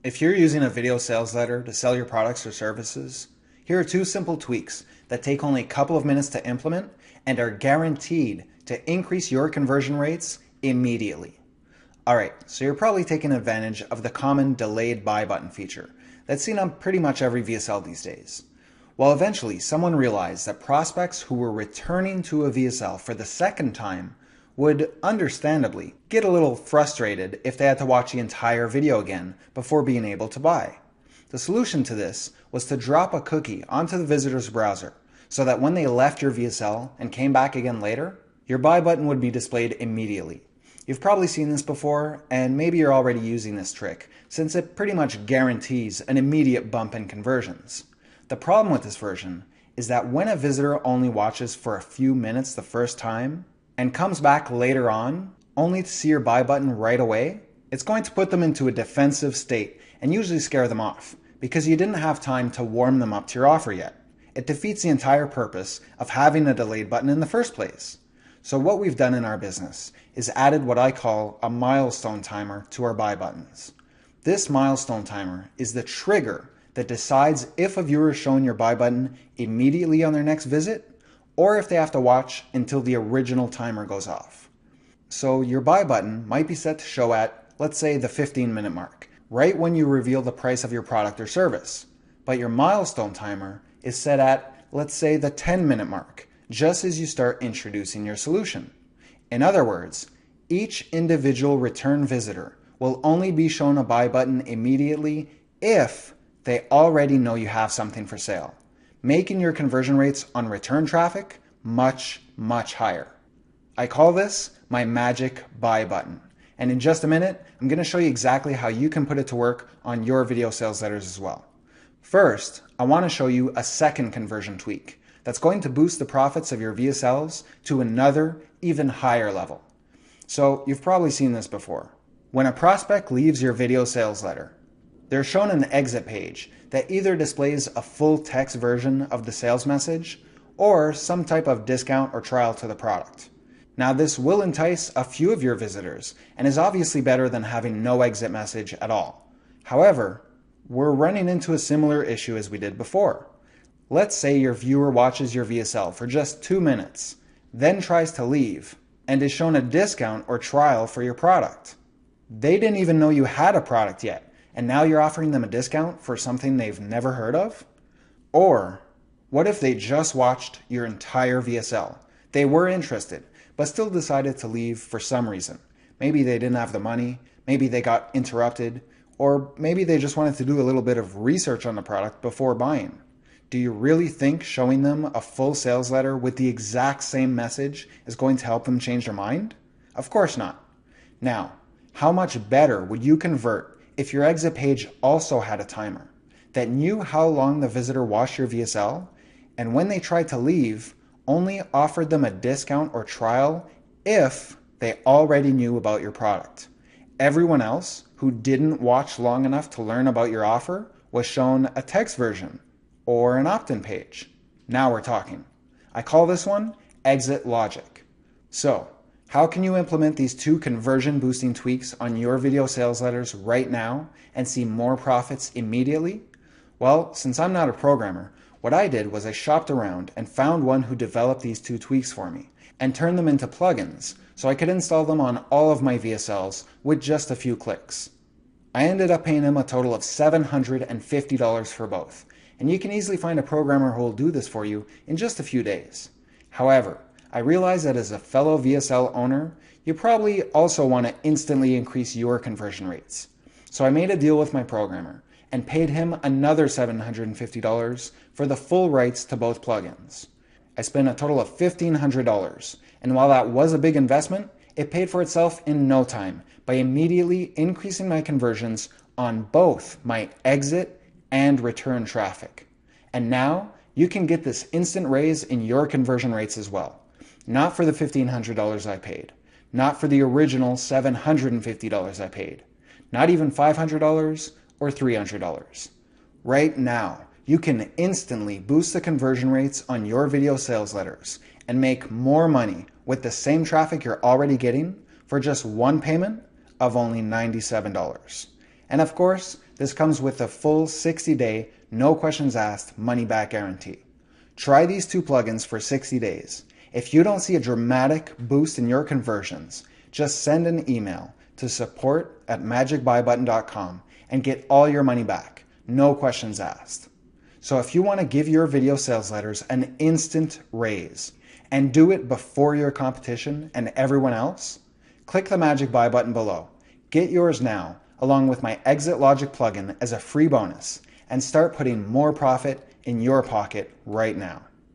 If you're using a video sales letter to sell your products or services, here are two simple tweaks that take only a couple of minutes to implement and are guaranteed to increase your conversion rates immediately. Alright, so you're probably taking advantage of the common delayed buy button feature that's seen on pretty much every VSL these days. Well, eventually someone realized that prospects who were returning to a VSL for the second time would understandably get a little frustrated if they had to watch the entire video again before being able to buy. The solution to this was to drop a cookie onto the visitor's browser so that when they left your VSL and came back again later, your buy button would be displayed immediately. You've probably seen this before, and maybe you're already using this trick since it pretty much guarantees an immediate bump in conversions. The problem with this version is that when a visitor only watches for a few minutes the first time, and comes back later on, only to see your buy button right away, it's going to put them into a defensive state and usually scare them off, because you didn't have time to warm them up to your offer yet. It defeats the entire purpose of having a delayed button in the first place. So what we've done in our business is added what I call a milestone timer to our buy buttons. This milestone timer is the trigger that decides if a viewer is showing your buy button immediately on their next visit, or if they have to watch until the original timer goes off. So your buy button might be set to show at, let's say, the 15-minute mark, right when you reveal the price of your product or service. But your milestone timer is set at, let's say, the 10-minute mark, just as you start introducing your solution. In other words, each individual return visitor will only be shown a buy button immediately if they already know you have something for sale, making your conversion rates on return traffic much, much higher. I call this my magic buy button. And in just a minute, I'm going to show you exactly how you can put it to work on your video sales letters as well. First, I want to show you a second conversion tweak that's going to boost the profits of your VSLs to another, even higher level. So you've probably seen this before. When a prospect leaves your video sales letter, they're shown an exit page that either displays a full text version of the sales message or some type of discount or trial to the product. Now, this will entice a few of your visitors and is obviously better than having no exit message at all. However, we're running into a similar issue as we did before. Let's say your viewer watches your VSL for just 2 minutes, then tries to leave and is shown a discount or trial for your product. They didn't even know you had a product yet, and now you're offering them a discount for something they've never heard of? Or what if they just watched your entire VSL? They were interested, but still decided to leave for some reason. Maybe they didn't have the money, maybe they got interrupted, or maybe they just wanted to do a little bit of research on the product before buying. Do you really think showing them a full sales letter with the exact same message is going to help them change their mind? Of course not. Now, how much better would you convert if your exit page also had a timer that knew how long the visitor watched your VSL, and when they tried to leave, only offered them a discount or trial if they already knew about your product? Everyone else who didn't watch long enough to learn about your offer was shown a text version or an opt-in page. Now we're talking. I call this one exit logic. So, how can you implement these two conversion boosting tweaks on your video sales letters right now and see more profits immediately? Well, since I'm not a programmer, what I did was I shopped around and found one who developed these two tweaks for me and turned them into plugins so I could install them on all of my VSLs with just a few clicks. I ended up paying him a total of $750 for both, and you can easily find a programmer who will do this for you in just a few days. However, I realize that as a fellow VSL owner, you probably also want to instantly increase your conversion rates. So I made a deal with my programmer and paid him another $750 for the full rights to both plugins. I spent a total of $1,500, and while that was a big investment, it paid for itself in no time by immediately increasing my conversions on both my exit and return traffic. And now you can get this instant raise in your conversion rates as well. Not for the $1,500 I paid, not for the original $750 I paid, not even $500 or $300. Right now, you can instantly boost the conversion rates on your video sales letters and make more money with the same traffic you're already getting for just one payment of only $97. And of course, this comes with a full 60-day, no questions asked, money-back guarantee. Try these 2 plugins for 60 days. If you don't see a dramatic boost in your conversions, just send an email to support@magicbuybutton.com and get all your money back, no questions asked. So if you want to give your video sales letters an instant raise and do it before your competition and everyone else, click the Magic Buy button below. Get yours now, along with my Exit Logic plugin as a free bonus, and start putting more profit in your pocket right now.